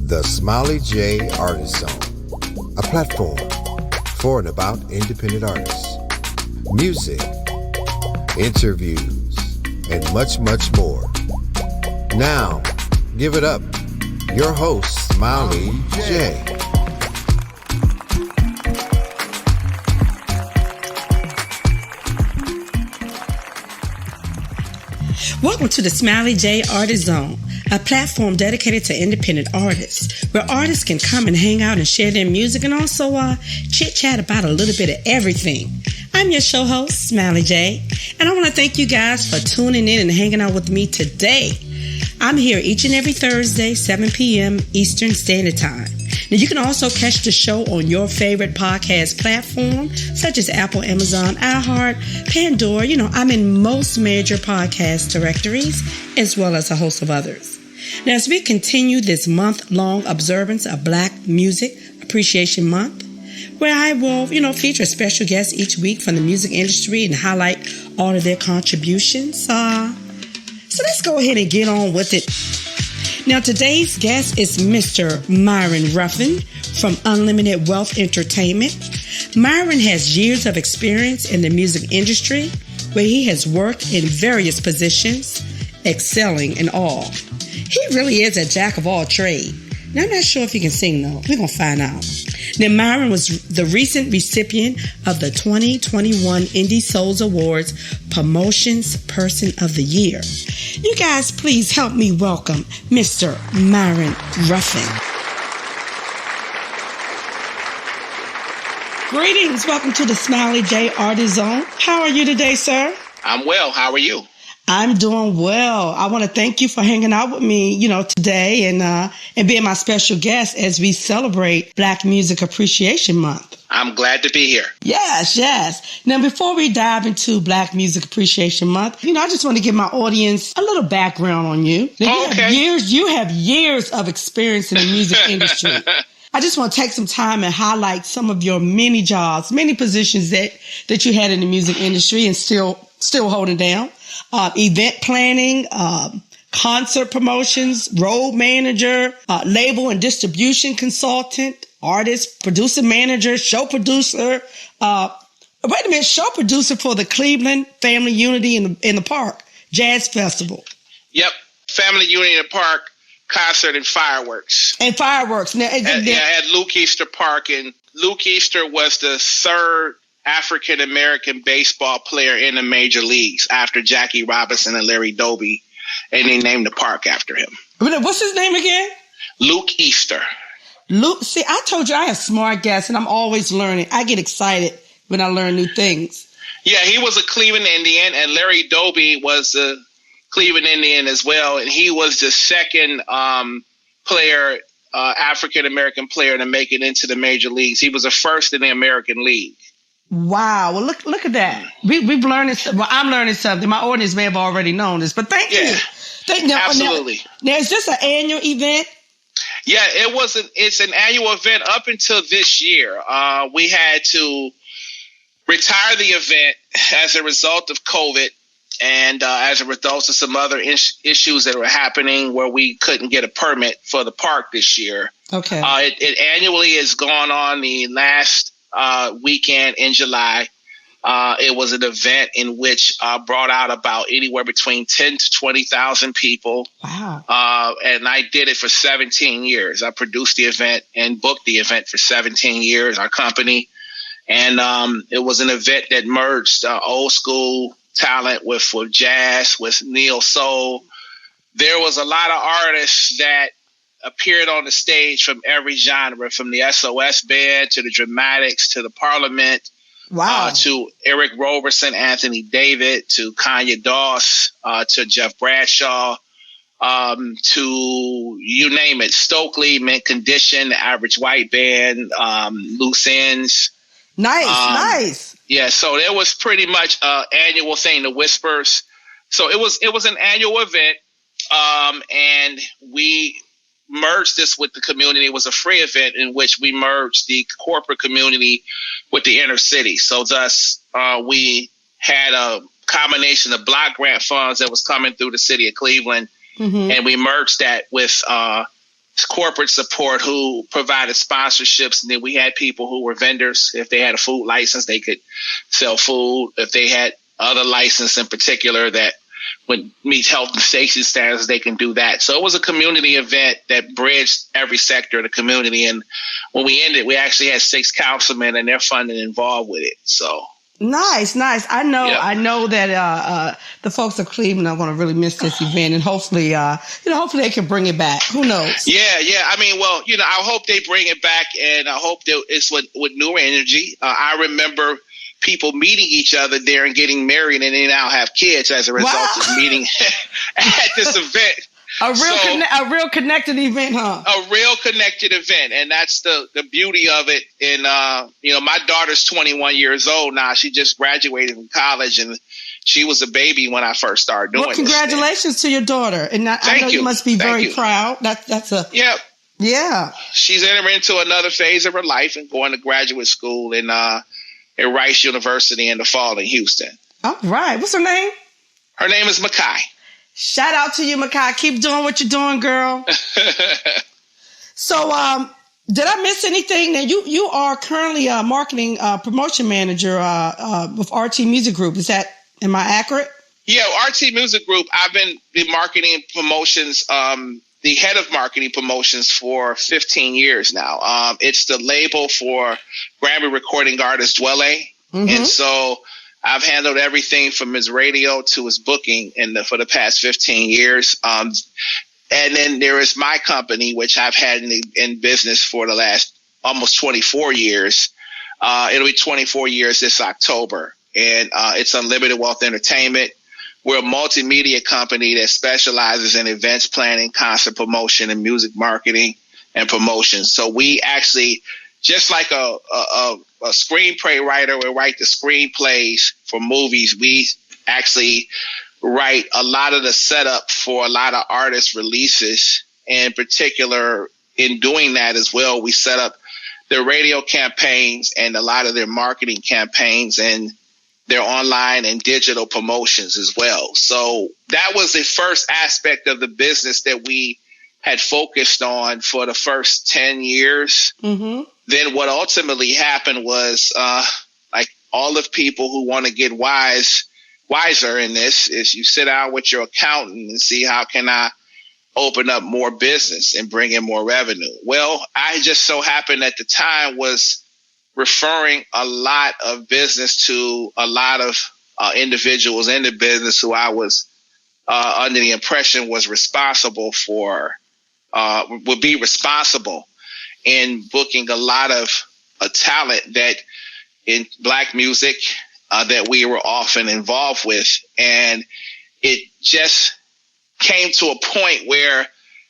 The Smiley J Artist Zone, a platform for and about independent artists, music, interviews, and much, much more. Now, give it up, your host, Smiley J. Welcome to the Smiley J Artist Zone, a platform dedicated to independent artists, where artists can come and hang out and share their music and also chit-chat about a little bit of everything. I'm your show host, Smiley J, and I want to thank you guys for tuning in and hanging out with me today. I'm here each and every Thursday, 7 p.m. Eastern Standard Time. Now, you can also catch the show on your favorite podcast platform, such as Apple, Amazon, iHeart, Pandora. I'm in most major podcast directories, as well as a host of others. Now, as we continue this month-long observance of Black Music Appreciation Month, where I will, feature a special guest each week from the music industry and highlight all of their contributions. So let's go ahead and get on with it. Now, today's guest is Mr. Myron Ruffin from Unlimited Wealth Entertainment. Myron has years of experience in the music industry, where he has worked in various positions, excelling in all. He really is a jack of all trades. Now, I'm not sure if he can sing, though. We're going to find out. Now, Myron was the recent recipient of the 2021 Indie Souls Awards Promotions Person of the Year. You guys, please help me welcome Mr. Myron Ruffin. Greetings. Welcome to the Smiley J Artist Zone. How are you today, sir? I'm well. How are you? I'm doing well. I want to thank you for hanging out with me, today and being my special guest as we celebrate Black Music Appreciation Month. I'm glad to be here. Yes. Now, before we dive into Black Music Appreciation Month, I just want to give my audience a little background on you. Now, you have years of experience in the music industry. I just want to take some time and highlight some of your many jobs, many positions that you had in the music industry and still holding down. Event planning, concert promotions, road manager, label and distribution consultant, artist, producer manager, show producer. Show producer for the Cleveland Family Unity in the Park Jazz Festival. Yep, Family Unity in the Park concert and fireworks. Now, at Luke Easter Park, and Luke Easter was the third African-American baseball player in the major leagues after Jackie Robinson and Larry Doby, and they named the park after him. What's his name again? Luke Easter. Luke, see, I told you I have smart guests, and I'm always learning. I get excited when I learn new things. Yeah, he was a Cleveland Indian, and Larry Doby was a Cleveland Indian as well, and he was the second player, African-American player to make it into the major leagues. He was the first in the American League. Wow. Well, look at that. We've learned this. Well, I'm learning something. My audience may have already known this, but thank you. Absolutely. Now, is this an annual event? Yeah, it's an annual event up until this year. We had to retire the event as a result of COVID and as a result of some other issues that were happening where we couldn't get a permit for the park this year. Okay. It annually has gone on the last weekend in July. It was an event in which brought out about anywhere between 10 to 20,000 people. Wow. And I did it for 17 years. I produced the event and booked the event for 17 years, our company. And it was an event that merged old school talent with jazz, with neo soul. There was a lot of artists that appeared on the stage from every genre, from the SOS Band to the Dramatics to the Parliament. Wow. To Eric Roberson, Anthony David, to Kanye Doss, to Jeff Bradshaw, to you name it, Stokely, Mint Condition, the Average White Band, Loose Ends. Nice. Yeah, so it was pretty much an annual thing, the Whispers. So it was an annual event, and we merged this with the community. It was a free event in which we merged the corporate community with the inner city. So thus, we had a combination of block grant funds that was coming through the city of Cleveland, and we merged that with corporate support who provided sponsorships. And then we had people who were vendors. If they had a food license, they could sell food. If they had other license in particular that would meet health and safety standards, they can do that. So it was a community event that bridged every sector of the community. And when we ended, we actually had 6 councilmen and their funding involved with it. So nice. I know that the folks of Cleveland are going to really miss this event, and hopefully, hopefully they can bring it back. Who knows? Yeah. I mean, well, I hope they bring it back, and I hope that it's with newer energy. I remember people meeting each other there and getting married, and they now have kids as a result of meeting at this event. A real connected event, huh? A real connected event, and that's the beauty of it. And my daughter's 21 years old now. She just graduated from college, and she was a baby when I first started doing. Well, congratulations to your daughter, and I know you must be very proud. That's a yeah. She's entering into another phase of her life and going to graduate school at Rice University in the fall in Houston. All right, what's her name? Her name is Makai. Shout out to you, Makai. Keep doing what you're doing, girl. So, did I miss anything? Now, you are currently a marketing promotion manager with RT Music Group. Am I accurate? Yeah, RT Music Group. I've been the marketing promotions, the head of marketing promotions for 15 years now. It's the label for Grammy recording artist Dwelle. Mm-hmm. And so I've handled everything from his radio to his booking for the past 15 years. And then there is my company, which I've had in business for the last almost 24 years. It'll be 24 years this October. And it's Unlimited Wealth Entertainment. We're a multimedia company that specializes in events planning, concert promotion, and music marketing and promotion. So we actually, just like a screenplay writer will write the screenplays for movies, we actually write a lot of the setup for a lot of artist releases. In particular, in doing that as well, we set up their radio campaigns and a lot of their marketing campaigns and their online and digital promotions as well. So that was the first aspect of the business that we had focused on for the first 10 years. Mm-hmm. Then what ultimately happened was, like all of people who want to get wiser in this, is you sit down with your accountant and see how can I open up more business and bring in more revenue. Well, I just so happened at the time was referring a lot of business to a lot of individuals in the business who I was under the impression was responsible for, would be responsible in booking a lot of talent that in Black music that we were often involved with. And it just came to a point where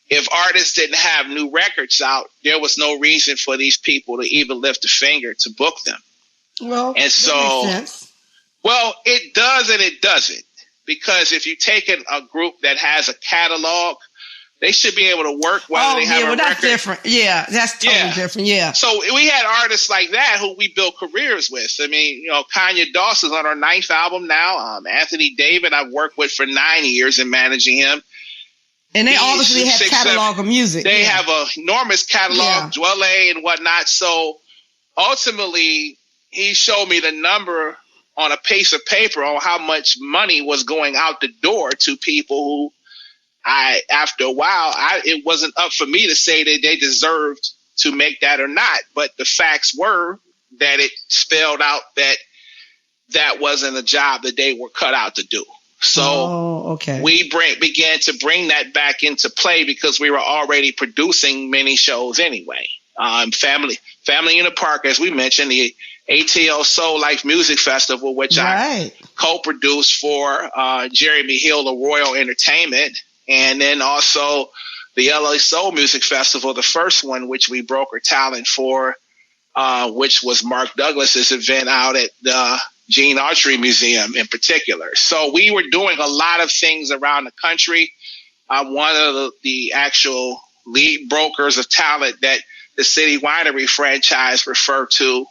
if artists didn't have new records out, there was no reason for these people to even lift a finger to book them. Well, and so, that makes sense. Well, it does and it doesn't. Because if you take a group that has a catalog, they should be able to work whether they have a record. That's different. Yeah, that's totally different. Yeah. So we had artists like that who we built careers with. I mean, Kanye Dawson's on our 9th album now. Anthony David, I've worked with for 9 years in managing him. And they obviously have catalog of music. They have an enormous catalog, Dwelle and whatnot. So ultimately, he showed me the number on a piece of paper on how much money was going out the door to people who after a while, it wasn't up for me to say that they deserved to make that or not. But the facts were that it spelled out that that wasn't a job that they were cut out to do. So we began to bring that back into play because we were already producing many shows anyway. Family in the Park, as we mentioned, the ATL Soul Life Music Festival, which I co-produced for Jeremy Hill of Royal Entertainment. And then also the LA Soul Music Festival, the first one, which we brokered talent for, which was Mark Douglas's event out at the Gene Archery Museum in particular. So we were doing a lot of things around the country. I'm one of the actual lead brokers of talent that the City Winery franchise refer to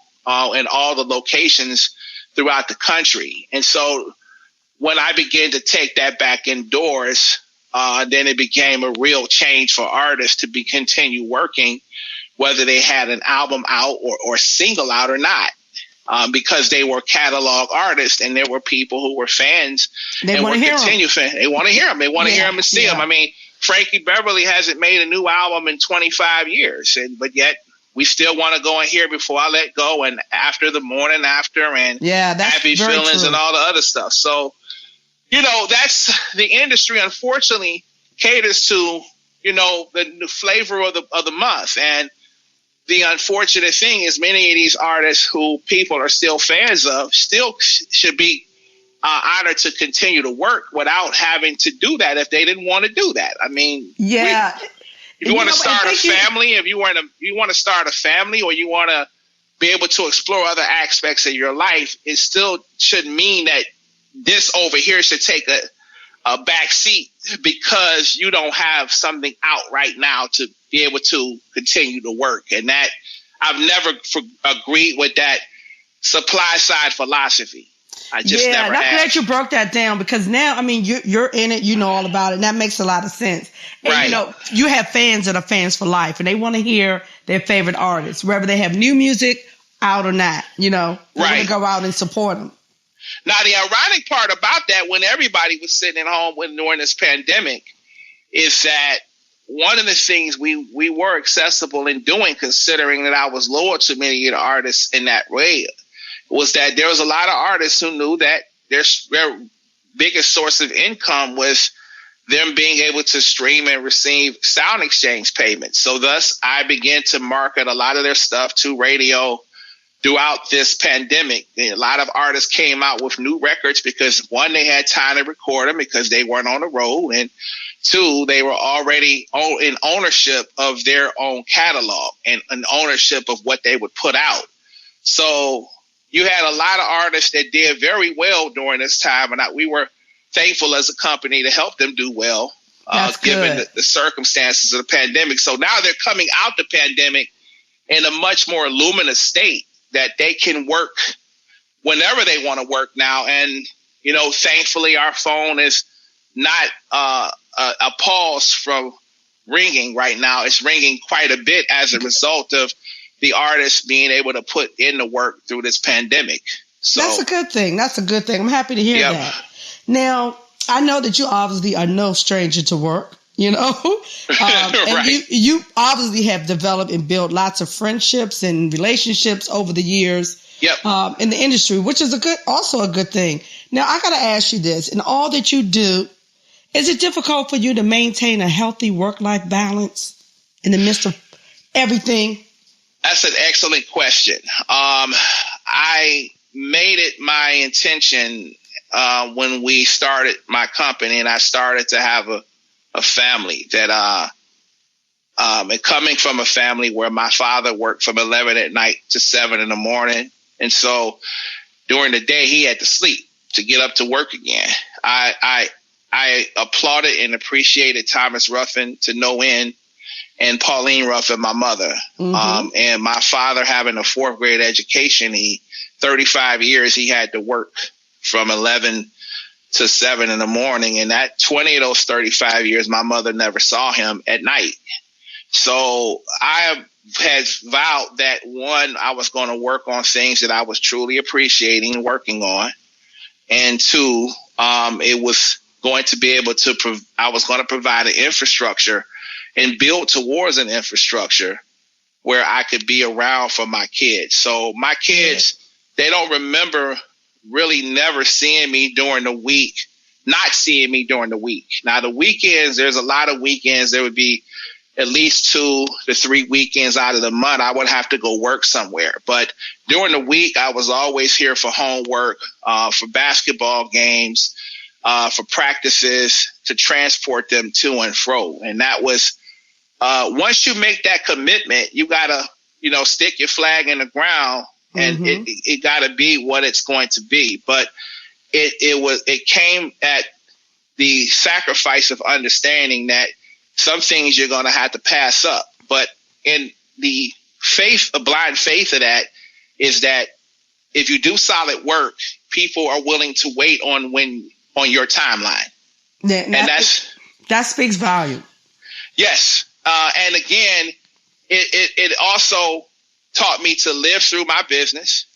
in all the locations throughout the country. And so when I began to take that back indoors, then it became a real change for artists to continue working, whether they had an album out or single out or not, because they were catalog artists and there were people who were fans. They want to hear them. They want to hear them. They want to hear them and see them. I mean, Frankie Beverly hasn't made a new album in 25 years, but yet we still want to go and hear Before I Let Go and After the Morning After and Happy Feelings and all the other stuff. So, that's the industry, unfortunately, caters to, the flavor of the month. And the unfortunate thing is many of these artists who people are still fans of still should be honored to continue to work without having to do that if they didn't want to do that. I mean, if you want to start a family, if you want to start a family, or you want to be able to explore other aspects of your life, it still shouldn't mean that this over here should take a back seat because you don't have something out right now to be able to continue to work. And that I've never agreed with that supply side philosophy. I just never have. I'm glad you broke that down, because now, I mean, you're in it, you know all about it, and that makes a lot of sense. And, right. You have fans that are fans for life, and they want to hear their favorite artists, whether they have new music out or not, they want to go out and support them. Now, the ironic part about that, when everybody was sitting at home during this pandemic, is that one of the things we were accessible in doing, considering that I was loyal to many of the artists in that way, was that there was a lot of artists who knew that their biggest source of income was them being able to stream and receive sound exchange payments. So thus, I began to market a lot of their stuff to radio throughout this pandemic. A lot of artists came out with new records because, one, they had time to record them because they weren't on the road, and two, they were already in ownership of their own catalog and an ownership of what they would put out. So you had a lot of artists that did very well during this time, and we were thankful as a company to help them do well, given the circumstances of the pandemic. So now they're coming out the pandemic in a much more luminous state that they can work whenever they want to work now. And, thankfully our phone is not a pause from ringing right now. It's ringing quite a bit as a result of the artists being able to put in the work through this pandemic. So that's a good thing. I'm happy to hear that. Now, I know that you obviously are no stranger to work, and right. you obviously have developed and built lots of friendships and relationships over the years in the industry, which is also a good thing. Now, I got to ask you this: in all that you do, is it difficult for you to maintain a healthy work-life balance in the midst of everything? That's an excellent question. I made it my intention when we started my company and I started to have a family that and coming from a family where my father worked from 11 at night to 7 in the morning. And so during the day, he had to sleep to get up to work again. I applauded and appreciated Thomas Ruffin to no end, and Pauline Ruffin, my mother. And my father, having a 4th grade education, 35 years he had to work from 11 to 7 in the morning. And that 20 of those 35 years, my mother never saw him at night. So I had vowed that, one, I was going to work on things that I was truly appreciating and working on. And two, it was going to be able to, I was going to provide an infrastructure and build towards an infrastructure where I could be around for my kids. So my kids, they don't remember really never seeing me during the week, not seeing me during the week. Now, the weekends, there's a lot of weekends. There would be at least 2 to 3 weekends out of the month I would have to go work somewhere. But during the week, I was always here for homework, for basketball games, for practices, to transport them to and fro. And that was, once you make that commitment, you got to, stick your flag in the ground, and it got to be what it's going to be. But it came at the sacrifice of understanding that some things you're going to have to pass up. But in the faith, a blind faith of that is that if you do solid work, people are willing to wait on your timeline. And that's That speaks volume. Yes. And again, it also taught me to live through my business.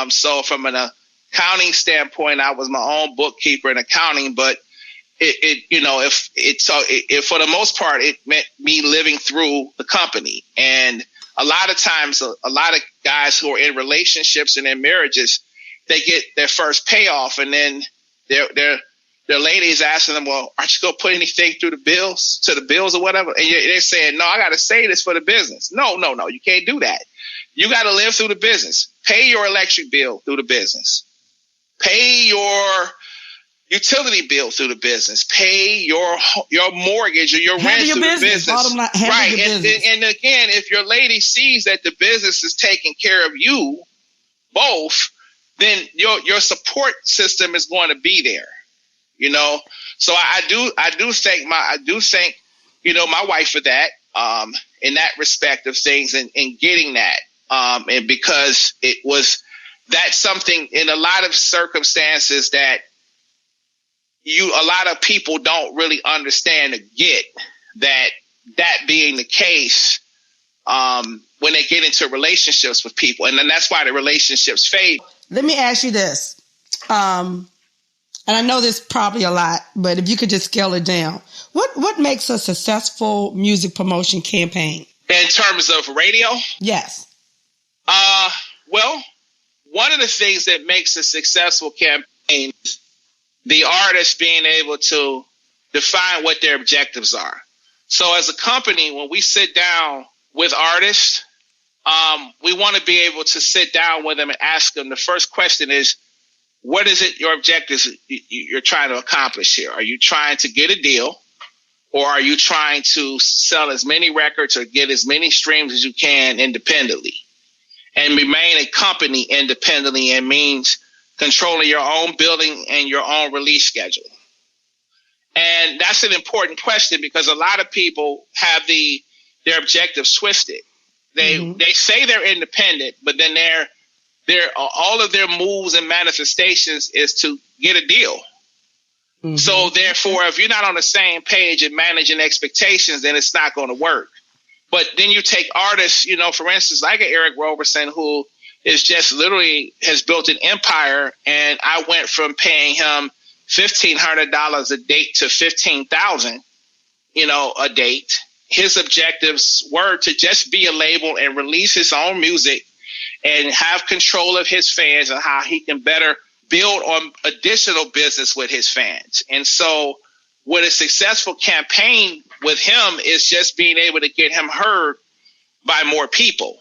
So from an accounting standpoint, I was my own bookkeeper in accounting, but if for the most part, it meant me living through the company. And a lot of times, a lot of guys who are in relationships and in marriages, they get their first payoff, and then their lady is asking them, well, aren't you going to put anything to the bills or whatever? And they're saying, no, I got to say this for the business. No, you can't do that. You got to live through the business. Pay your electric bill through the business. Pay your utility bill through the business. Pay your mortgage or your rent through the business. Right. And again, if your lady sees that the business is taking care of you both, then your support system is going to be there. So I do thank my wife for that, in that respect of things and getting that. And because that's something in a lot of circumstances that a lot of people don't really understand or get, that being the case, when they get into relationships with people. And then that's why the relationships fade. Let me ask you this. And I know this probably a lot, but if you could just scale it down, what makes a successful music promotion campaign? In terms of radio? Yes. Well, one of the things that makes a successful campaign is the artist being able to define what their objectives are. So as a company, when we sit down with artists, we want to be able to sit down with them and ask them, the first question is, what is it, your objectives you're trying to accomplish here? Are you trying to get a deal, or are you trying to sell as many records or get as many streams as you can independently and remain a company independently, and means controlling your own building and your own release schedule? And that's an important question, because a lot of people have their objectives twisted. They say they're independent, but then all of their moves and manifestations is to get a deal. Mm-hmm. So therefore, if you're not on the same page and managing expectations, then it's not going to work. But then you take artists, for instance, like Eric Roberson, who is just literally has built an empire. And I went from paying him $1,500 a date to $15,000, a date. His objectives were to just be a label and release his own music and have control of his fans and how he can better build on additional business with his fans. And so with a successful campaign with him is just being able to get him heard by more people.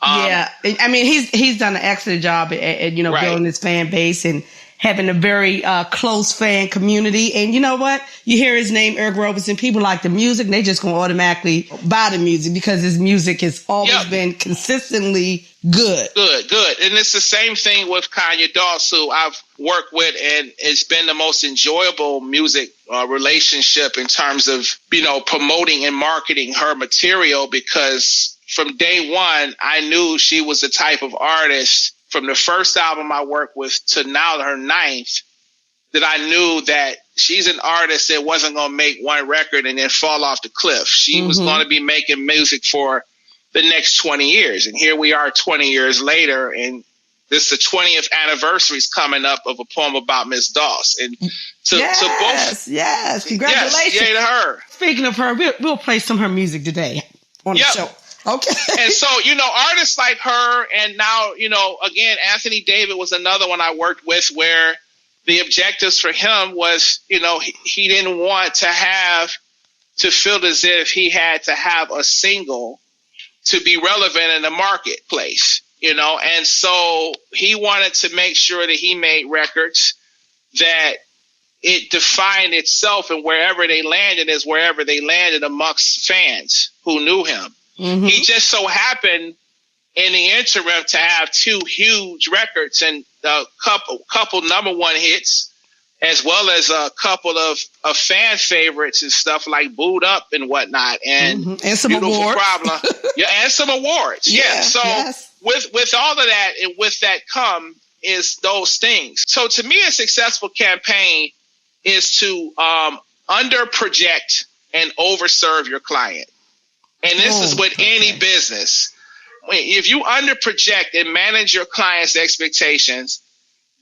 Yeah. I mean, he's done an excellent job at building his fan base and having a very close fan community. And you know what? You hear his name, Eric Roberson, people like the music, and they just going to automatically buy the music because his music has always been consistently good. Good. And it's the same thing with Kanye Doss, who I've worked with, and it's been the most enjoyable music relationship in terms of, promoting and marketing her material, because from day one, I knew she was the type of artist, from the first album I worked with to now her 9th, that I knew that she's an artist that wasn't going to make one record and then fall off the cliff. She was going to be making music for the next 20 years. And here we are 20 years later, and this is the 20th anniversary is coming up of A Poem About Miss Doss. And to both. Yes, congratulations. Yes, yay to her. Speaking of her, we'll play some of her music today on the show. Okay. And so, artists like her, and now, again, Anthony David was another one I worked with, where the objectives for him was, he didn't want to feel as if he had to have a single to be relevant in the marketplace, and so he wanted to make sure that he made records that it defined itself, and wherever they landed is wherever they landed amongst fans who knew him. Mm-hmm. He just so happened in the interim to have 2 huge records and a couple number 1 hits, as well as a couple of fan favorites and stuff like Booed Up and whatnot, and some awards. Problem. And some awards. So with all of that, and with that is those things. So to me, a successful campaign is to under project and overserve your client. And this is with any business. If you under project and manage your client's expectations,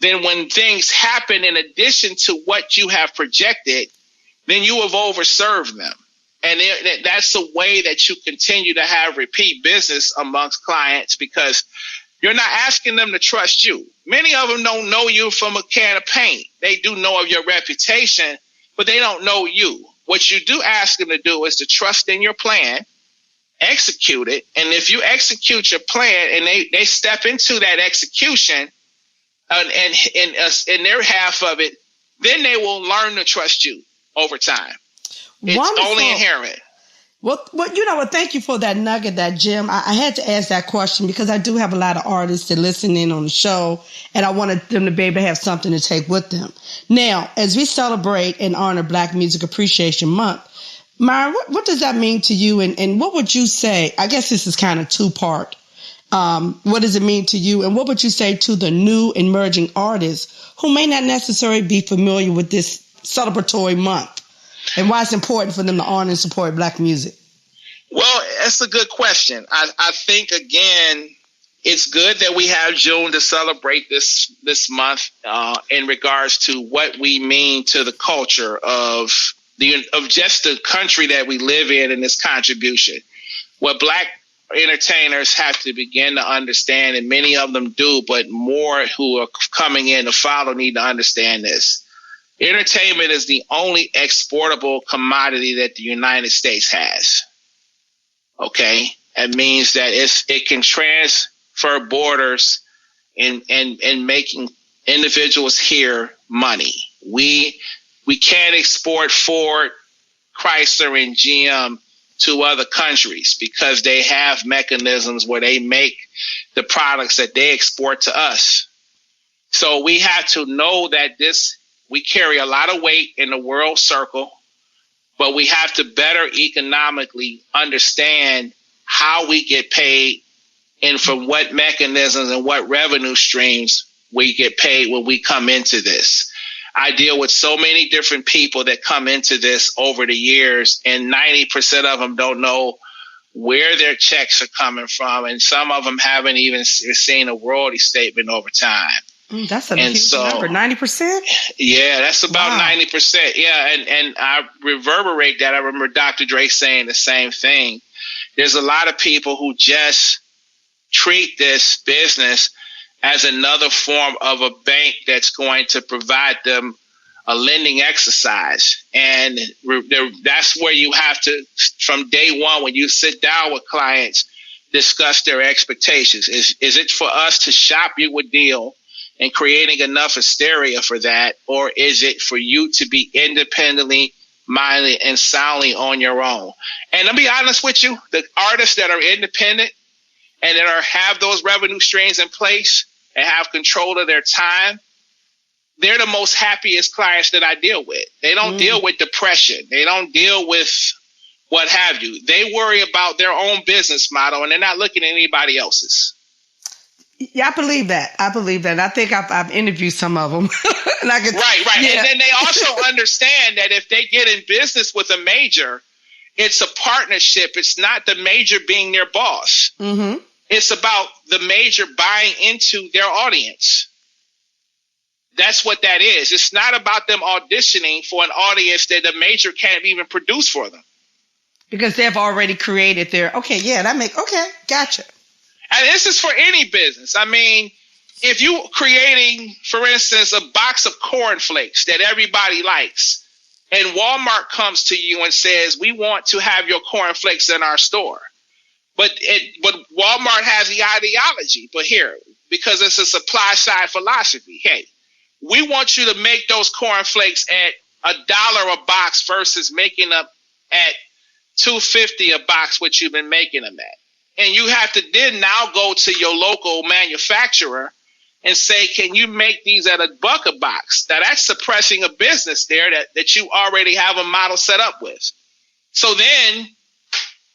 then when things happen in addition to what you have projected, then you have overserved them. And that's the way that you continue to have repeat business amongst clients, because you're not asking them to trust you. Many of them don't know you from a can of paint. They do know of your reputation, but they don't know you. What you do ask them to do is to trust in your plan, execute it. And if you execute your plan and they step into that execution and their half of it, then they will learn to trust you over time. It's Wonderful. only inherent. Well, you know what? Thank you for that nugget, that gem. I had to ask that question because I do have a lot of artists that listen in on the show, and I wanted them to be able to have something to take with them. Now, as we celebrate and honor Black Music Appreciation Month, Myron, what does that mean to you? And what would you say? I guess this is kind of two-part. What does it mean to you? And what would you say to the new emerging artists who may not necessarily be familiar with this celebratory month? And why it's important for them to honor and support Black music? Well, that's a good question. I think, again, it's good that we have June to celebrate this month in regards to what we mean to the culture of just the country that we live in and its contribution. What Black entertainers have to begin to understand, and many of them do, but more who are coming in to follow need to understand this. Entertainment is the only exportable commodity that the United States has. Okay? That means that it can transfer borders and making individuals here money. We can't export Ford, Chrysler, and GM to other countries because they have mechanisms where they make the products that they export to us. So we have to know that we carry a lot of weight in the world circle, but we have to better economically understand how we get paid and from what mechanisms and what revenue streams we get paid when we come into this. I deal with so many different people that come into this over the years, and 90% of them don't know where their checks are coming from, and some of them haven't even seen a royalty statement over time. That's a huge number, 90%? Yeah, that's about 90%. Yeah, and I reverberate that. I remember Dr. Dre saying the same thing. There's a lot of people who just treat this business as another form of a bank that's going to provide them a lending exercise. And that's where you have to, from day one, when you sit down with clients, discuss their expectations. Is it for us to shop you a deal and creating enough hysteria for that, or is it for you to be independently minded and soundly on your own? And I'll be honest with you, the artists that are independent and that have those revenue streams in place and have control of their time, they're the most happiest clients that I deal with. They don't deal with depression. They don't deal with what have you. They worry about their own business model, and they're not looking at anybody else's. Yeah, I believe that. And I think I've interviewed some of them. And I could, right. Yeah. And then they also understand that if they get in business with a major, it's a partnership. It's not the major being their boss. Mm-hmm. It's about the major buying into their audience. That's what that is. It's not about them auditioning for an audience that the major can't even produce for them. Because they've already created their, gotcha. And this is for any business. I mean, if you creating, for instance, a box of cornflakes that everybody likes, and Walmart comes to you and says, we want to have your cornflakes in our store. But Walmart has the ideology. But here, because it's a supply side philosophy, hey, we want you to make those cornflakes at $1 a box versus making them at $2.50 a box, what you've been making them at. And you have to then now go to your local manufacturer and say, can you make these at $1 a box? Now that's suppressing a business there that you already have a model set up with. So then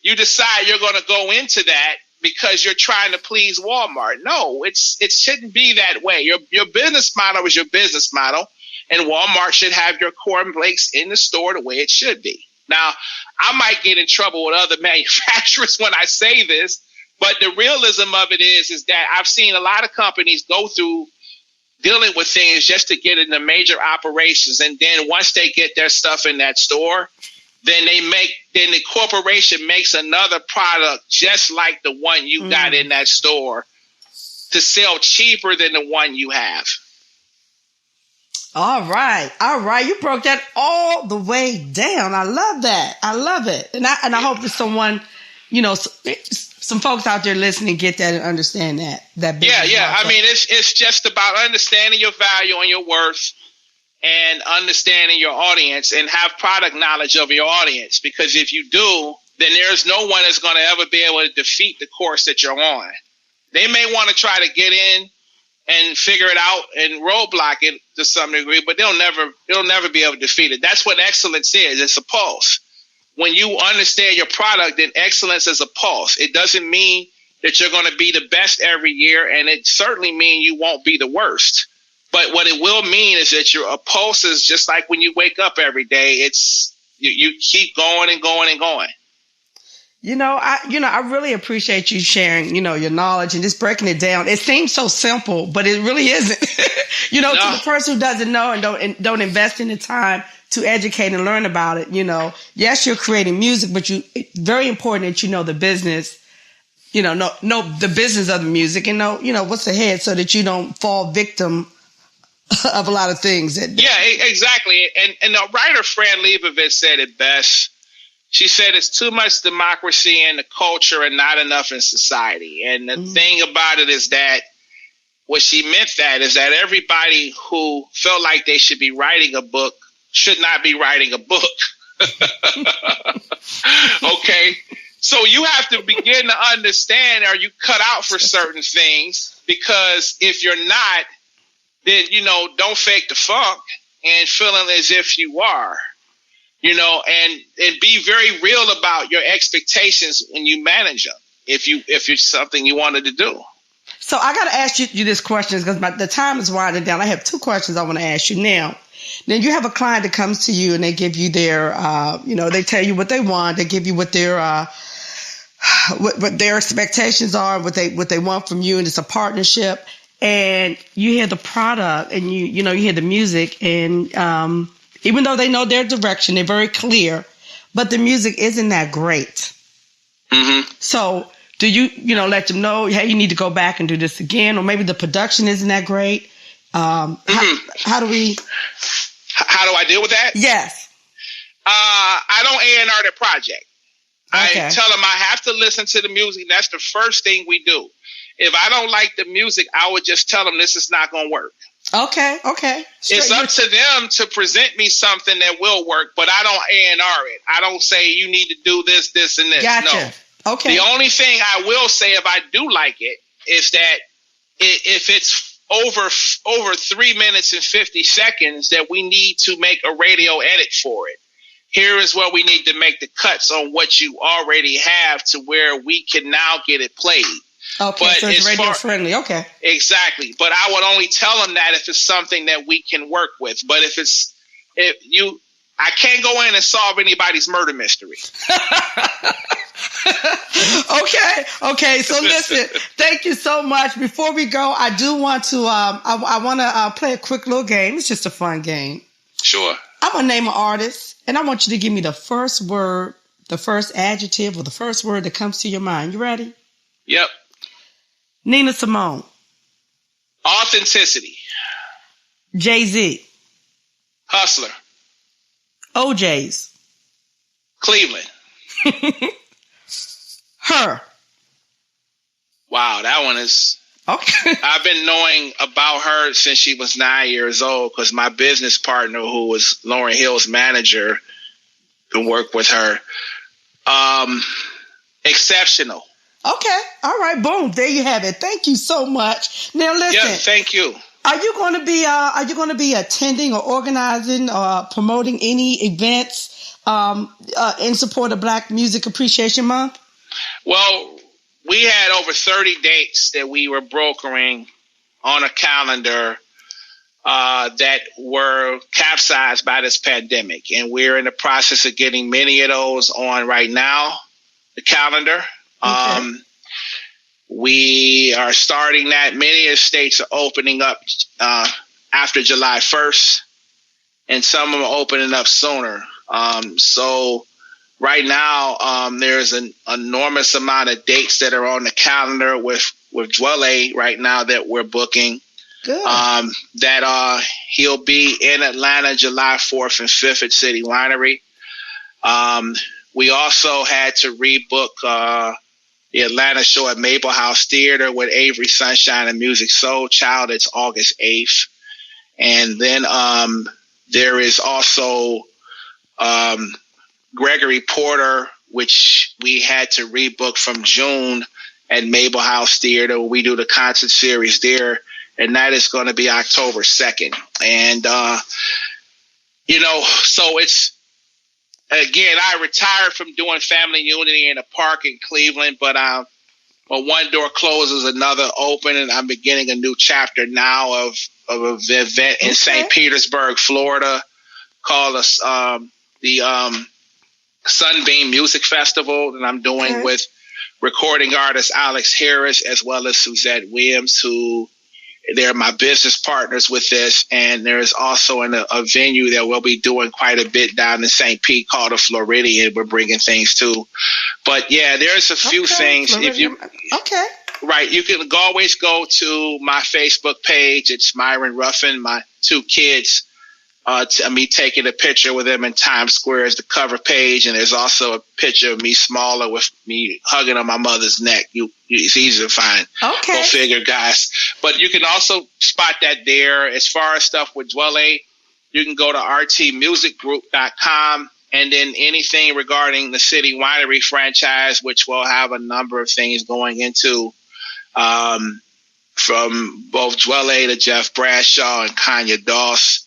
you decide you're going to go into that because you're trying to please Walmart. No, it shouldn't be that way. Your business model is your business model. and Walmart should have your cornflakes in the store the way it should be. Now, I might get in trouble with other manufacturers when I say this, but the realism of it is that I've seen a lot of companies go through dealing with things just to get into major operations. And then once they get their stuff in that store, then the corporation makes another product just like the one you got in that store to sell cheaper than the one you have. All right. You broke that all the way down. I love that. I love it. And I hope that someone, some folks out there listening get that and understand that. Yeah. I mean, it's just about understanding your value and your worth and understanding your audience and have product knowledge of your audience. Because if you do, then there's no one that's going to ever be able to defeat the course that you're on. They may want to try to get in and figure it out and roadblock it to some degree, but they'll never be able to defeat it. That's what excellence is. It's a pulse. When you understand your product, then excellence is a pulse. It doesn't mean that you're going to be the best every year, and it certainly means you won't be the worst. But what it will mean is that your pulse is just like when you wake up every day. It's you keep going and going and going. I really appreciate you sharing, your knowledge and just breaking it down. It seems so simple, but it really isn't. To the person who doesn't know and don't invest in the time to educate and learn about it, yes, you're creating music, but it's very important that you know the business, know the business of the music and know, what's ahead so that you don't fall victim of a lot of things. Yeah, exactly. And the writer Fran Lebowitz said it best. She said it's too much democracy in the culture and not enough in society. And the thing about it is that what she meant is that everybody who felt like they should be writing a book should not be writing a book. Okay. So you have to begin to understand, are you cut out for certain things? Because if you're not, then, don't fake the funk and feeling as if you are, and be very real about your expectations when you manage them. If it's something you wanted to do. So I got to ask you this question because the time is winding down. I have two questions I want to ask you now. Then you have a client that comes to you and they give you their, they tell you what they want. They give you what their expectations are, what they want from you, and it's a partnership. And you hear the product, and you hear the music, and even though they know their direction, they're very clear, but the music isn't that great. Mm-hmm. So do you let them know, hey, you need to go back and do this again, or maybe the production isn't that great? How do I deal with that? Yes. I don't A&R the project. Okay. I tell them I have to listen to the music. That's the first thing we do. If I don't like the music, I would just tell them this is not going to work. Okay. It's up to them to present me something that will work, but I don't A&R it. I don't say you need to do this, this, and this. Gotcha. No. Okay. The only thing I will say if I do like it is that if it's over 3 minutes and 50 seconds, that we need to make a radio edit for it. Here is where we need to make the cuts on what you already have to where we can now get it played. Okay, but so it's radio friendly. Okay. Exactly. But I would only tell them that if it's something that we can work with. But I can't go in and solve anybody's murder mystery. Okay. So listen, thank you so much. Before we go, I do want to, I want to play a quick little game. It's just a fun game. Sure. I'm going to name an artist, and I want you to give me the first word, the first adjective, or the first word that comes to your mind. You ready? Yep. Nina Simone. Authenticity. Jay-Z. Hustler. OJ's. Cleveland. Her. Wow, that one is... Okay. I've been knowing about her since she was 9 years old because my business partner, who was Lauryn Hill's manager, to work with her. Exceptional. Okay. All right. Boom. There you have it. Thank you so much. Now listen. Yeah, thank you. Are you going to be attending or organizing or promoting any events in support of Black Music Appreciation Month? Well, we had over 30 dates that we were brokering on a calendar that were capsized by this pandemic. And we're in the process of getting many of those on right now, the calendar. Okay. We are starting that. Many of the states are opening up after July 1st, and some of them are opening up sooner. So right now, there's an enormous amount of dates that are on the calendar with Dwelle right now that we're booking. Good. That he'll be in Atlanta July 4th and 5th at City Winery. We also had to rebook the Atlanta show at Maple House Theater with Avery Sunshine and Music Soul Child. It's August 8th. And then there is also Gregory Porter, which we had to rebook from June at Maple House Theater. We do the concert series there, and that is going to be October 2nd. And, so it's, again, I retired from doing Family Unity in a park in Cleveland, but when one door closes, another open, and I'm beginning a new chapter now of an event in St. Petersburg, Florida, called the Sunbeam Music Festival that I'm doing with recording artist Alex Harris as well as Suzette Williams, who they're my business partners with this. And there's also a venue that we'll be doing quite a bit down in St. Pete called the Floridian. We're bringing things to. But yeah, there's a few things. Floridian. Right, you can always go to my Facebook page. It's Myron Ruffin. My two kids, me taking a picture with them in Times Square as the cover page, and there's also a picture of me smaller with me hugging on my mother's neck. It's easy to find. Okay. Go figure, guys. But you can also spot that there. As far as stuff with Dwelle, you can go to rtmusicgroup.com, and then anything regarding the City Winery franchise, which will have a number of things going into, from both Dwelle to Jeff Bradshaw and Kanye Doss.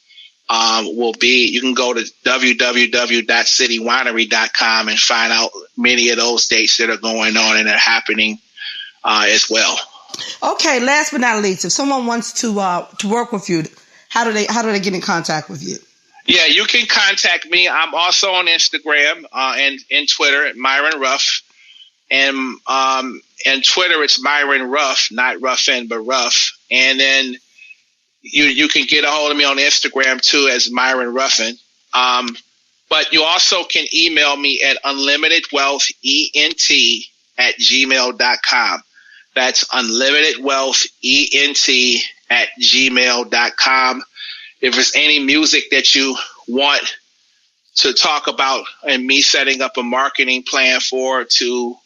You can go to www.citywinery.com and find out many of those dates that are going on and are happening as well. Okay, last but not least, if someone wants to work with you, how do they get in contact with you? Yeah, you can contact me. I'm also on Instagram and Twitter at Myron Ruff. And Twitter, it's Myron Ruff, not Ruffin, but Ruff. And then you can get a hold of me on Instagram too as Myron Ruffin. But you also can email me at unlimitedwealthent@gmail.com. That's unlimitedwealthent@gmail.com. If there's any music that you want to talk about and me setting up a marketing plan for, to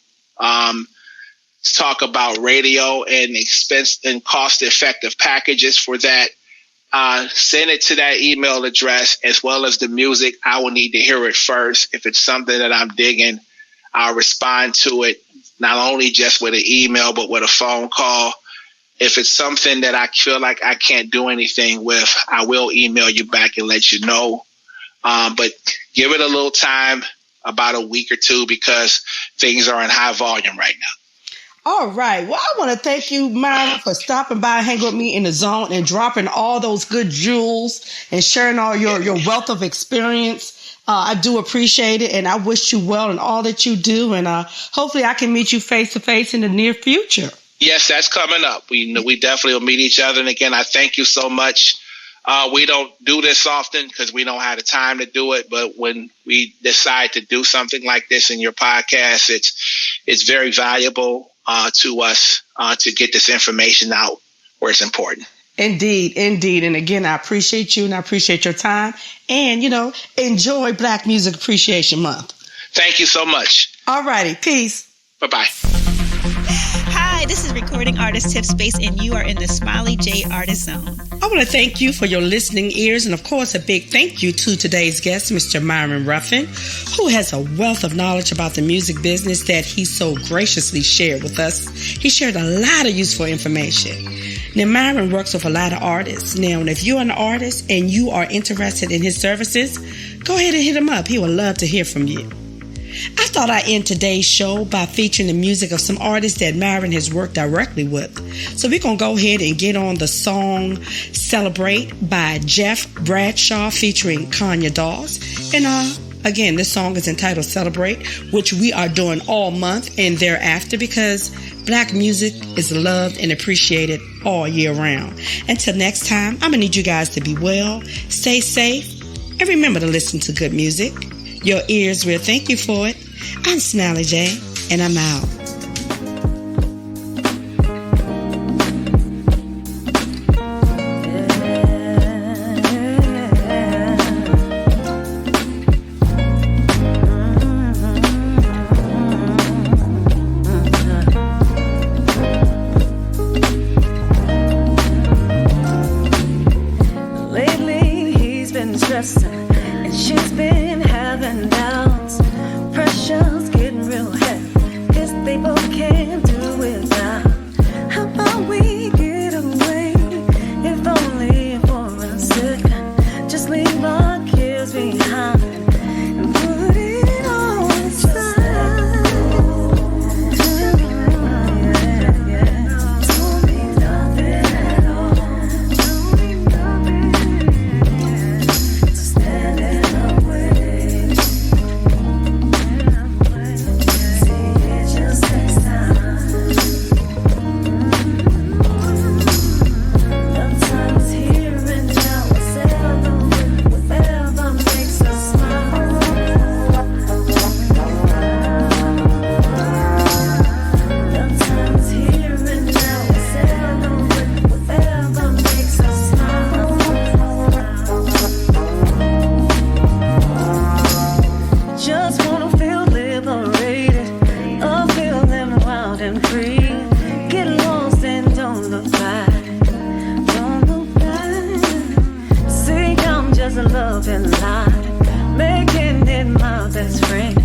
talk about radio and expense and cost effective packages for that, send it to that email address, as well as the music. I will need to hear it first. If it's something that I'm digging, I'll respond to it, not only just with an email, but with a phone call. If it's something that I feel like I can't do anything with, I will email you back and let you know. But give it a little time, about a week or two, because things are in high volume right now. All right. Well, I want to thank you, Myron, for stopping by, hanging with me in the zone, and dropping all those good jewels and sharing all your wealth of experience. I do appreciate it, and I wish you well in all that you do. And hopefully I can meet you face to face in the near future. Yes, that's coming up. We definitely will meet each other. And again, I thank you so much. We don't do this often because we don't have the time to do it. But when we decide to do something like this in your podcast, it's very valuable to us to get this information out where it's important. Indeed. And again, I appreciate you and I appreciate your time. And, enjoy Black Music Appreciation Month. Thank you so much. All righty. Peace. Bye-bye. Hi, this is recording artist Tip Space, and you are in the Smiley J Artist Zone. I want to thank you for your listening ears, and of course, a big thank you to today's guest, Mr. Myron Ruffin, who has a wealth of knowledge about the music business that he so graciously shared with us. He shared a lot of useful information. Now, Myron works with a lot of artists. Now, if you're an artist and you are interested in his services, go ahead and hit him up. He would love to hear from you. I thought I'd end today's show by featuring the music of some artists that Myron has worked directly with. So we're going to go ahead and get on the song Celebrate by Jeff Bradshaw featuring Kanye Dawes. And again, this song is entitled Celebrate, which we are doing all month and thereafter because Black music is loved and appreciated all year round. Until next time, I'm going to need you guys to be well, stay safe, and remember to listen to good music. Your ears will thank you for it. I'm Smiley J, and I'm out. Lately he's been stressing and she's been having doubts. Pressure's getting real heavy, guess they both can't do without. How about we get away, if only for a second? Just leave our cares behind and put it all aside. Don't mean nothing at all. Don't mean nothing. Just standing away. See, it just takes time. Sometimes here and now, whatever makes us smile. Sometimes here and now, whatever makes us smile. Just wanna feel liberated, feeling wild and free. Get lost and don't look back, don't look back. See, I'm just loving life, making it my best friend.